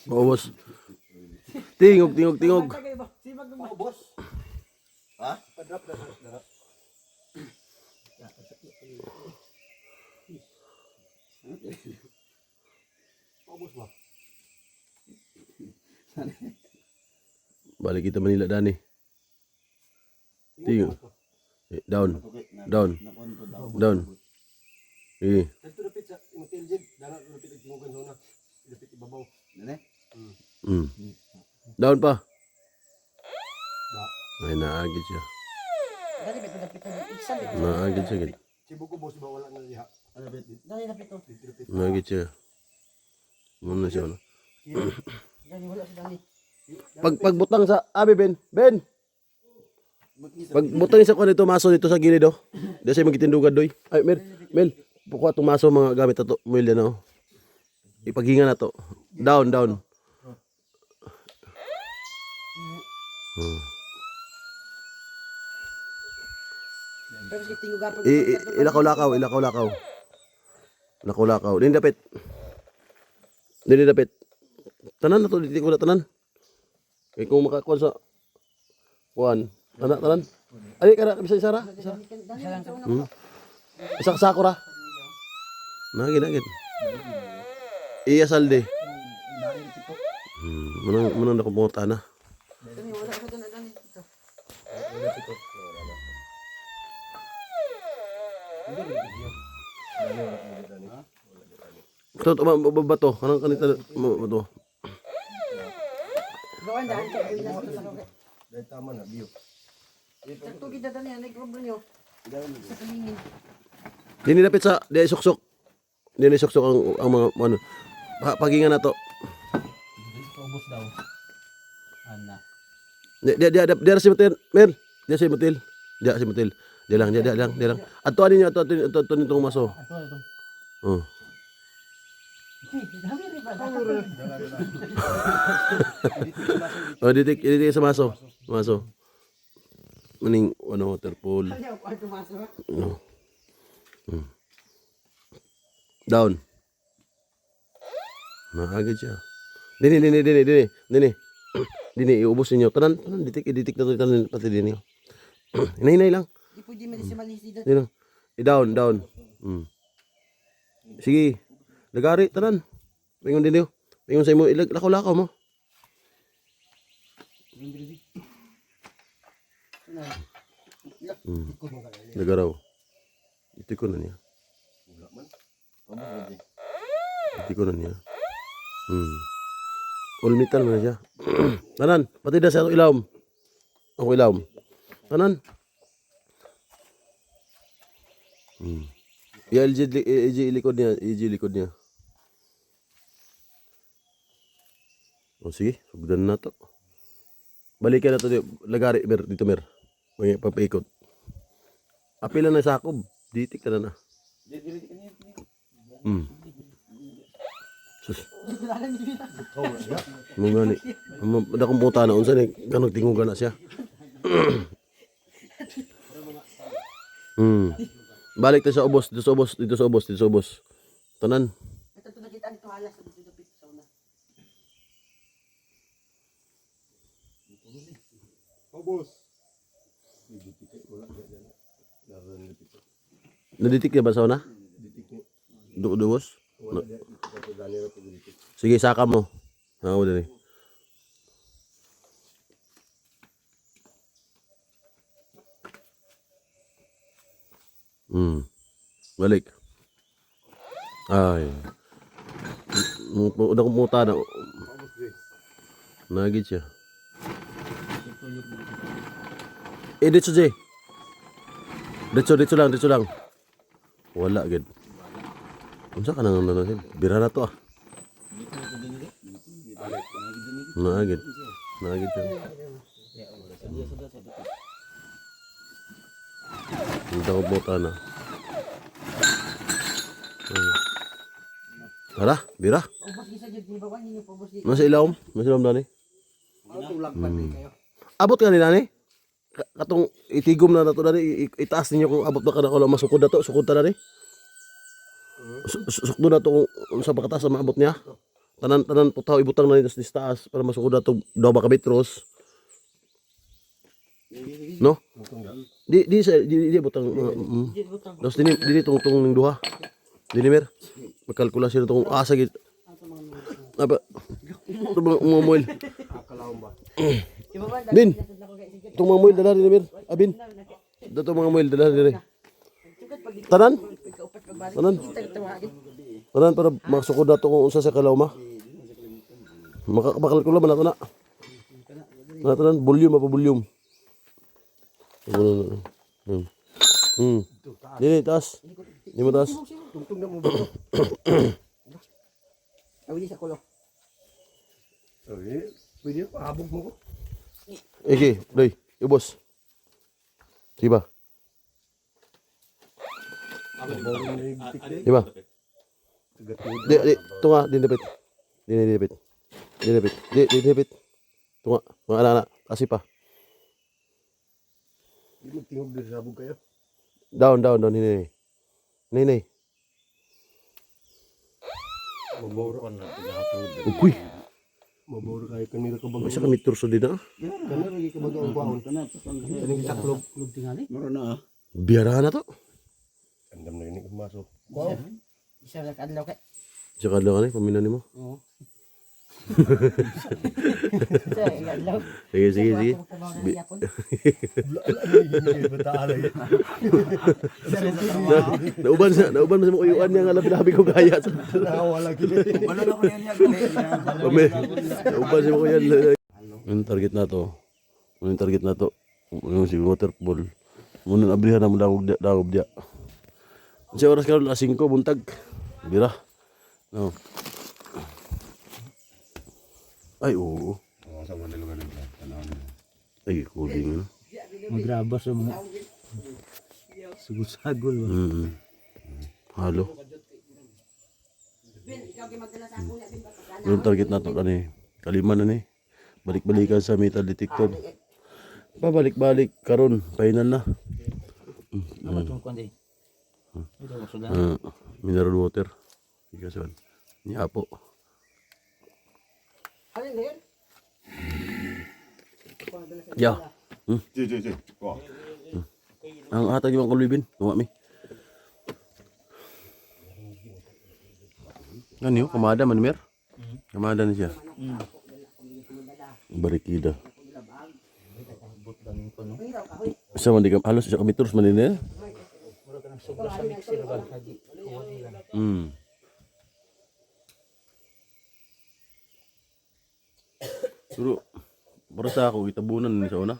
Paubos. Tingog, tingog, tingog. Paubos. Ha? Padrap, drop. Paubos ba? Balik kita Manila Dani. Tingog. Down. Down. Down. Eh. Dito dapit sa intelligent, dana dapit ang tingugan zona. Dapit ibabaw. Dane? Down pa. Da. Ay, naagid siya. Dali bet dapit ang exam bet. Naagid siya. Gid. Sibo ko boss ba wala na diha. Dapit. Dali dapit to. Dapit. Naagid siya. Muna siya. No? Dali wala si Dali. Pagbutang sa abi Ben. Ben. Pagbutang sa kuan dito maso dito sa gilid oh. Di siya magitindugan doy. Ay Mel. Buka itong maso mga gamit na to. Mel yan oh. Ipaghinga na to. Down, down. Pero sige tingog gapon. Ilakaw-lakaw, ilakaw-lakaw. Lakaw-lakaw. Dini dapit. Dini dapit. Tanan na to, dito ko na tanan. Kaya kung makakuan sa kuan, tanan. Ay, kada bisa isara. Isa sakura. Nagin. Iya salde. Manang na kumuta na. Dali wala sa doon Dali ito. Ito, bato. Anong kanita bato? Gawan daan ka bilas to sa kawet. Dahil tama na biyo. Sakto kita Dali ang nagproblem nyo. Sa kalingin. Dini dapit sa, di suksok. Dini suksok ang mga, ano. Paghinga na to. Paubos daw. Ana. Dia si Mutil, Mer. Dia si Mutil. Dia si Mutil. Dia lang. Ato ani niyo, ato nitong maso. Ato. Oh. Dami rin ba? Oh, ditik sa maso. Maso. Maning ano waterfall. Ayaw ko tumaso. No. Down. Naagad siya. Dini, iubos ninyo. Tanan, ditik na to, tanan, pati dini. Hinay lang. Di pwede medicinal dito. Dino. I-down. Sige. Lagari, tanan. Pingon din niyo. Pingon sa imo, lakaw-lakaw mo. Lagaraw. Ito ko na niya. All metal mo na siya. Tanan, pati da sa ilawom. Ako ilawom. Tanan. EG likod niya. O sige, sugdan na to. Balikan na to lagari dito Mer. May papaikot. Apila na sakob. Ditik ka na. Sus. Mga ni. Ada kong puta na unsa ni kanang tingugan na siya. Balik tayo sa ubos, dito sa ubos. Tanan. Ito nakita ang tuwala sa dito dapit sa una. Paubos. Naditik na ba sa una? Ubos? Sige, saka mo. Ako din. Balik. Ay. Udah kumuta na. Nagit siya. Dito Jay. Dito lang. Wala gid. Unsa ka nang nanon? Bira na to ah. Nagit siya. Hindi ko bota na. Hala, bira. Ubos gisa jud ni bawan ninyo ubos di. Nasa ilawom dani. Tulag pa kayo. Abot ka ni dani. Katong itigom na nato dani, itaas ninyo kung abot ba ka na kung masukod na to, sukod ta dani. Sukdo na to kung sa pagkataas na maabot niya. tanan putaw ibutang na nitas taas para masukod ato daw ba ka metros. No? Di butang Tapos dini tungtung ning duha. Dini mer. Magkalkulasyon na tong asa gid. Apa? Tumamoil. Bin. Tumamoil dala ni mer. Abin. Dato mga moil dala dire. Tanan? Tanan para maksukod nato kung unsa sa kalawma. Makakalkula man nato na. Tanan volume apa volume. Dini taas. Di mo taas. Tungtong na mo ba ito? Awili sa kulo. Pwede pa, habog mo ko. Eki, doy, ubos. Diba? Diba? Tunga, dinapit. Dinapit. Tunga, mga anak, kasi pa. Hindi magtingog din sa habog kayo. Down, hinay. Maboro. Uy, Maboro kayo kanila ka bago. masa kami turso din na. Kanila lagi ka bago ang baon. Kanila saklog. Kulog tingali. Biyarahan na to. Andam na yun yung maso. Wow. Isa lang kadlaw kay. Siya kadlaw ka na, paminan mo. Oo. Isa kadlaw. Sige. Nauban sa mga uyuan niya nga labi ko gaya. Nakawala gini. Nauban sa mga uyuan. Yung target na to. Yung si waterfall. Muna abrihan na mo dagob dia. Sa oras karon alas 5 buntag. Bira. No. Ay, oo. Ay, kuling na. Magraba sa mga sugod-sagol ba? Halo. Yung target na to kani. Kalima na ni. Balik-balikan sa metal detector. Pabalik-balik karon final na. Ano itong kundi? Ito mo sudan. Mineral water. Ikasan. Ni apo. Alin na yun? Ya. Ang atag yung kulibin. Tuwa mi. Ano yun? Kamada man mer? Kamada na siya. Barikida. But lang ko no. Isa man di ka halos isa ka meters man din eh. Mura ka ng sobra sa mixer ba? Hagi. Kuwadi lang. Pero para sa ako itabunan ni sa una.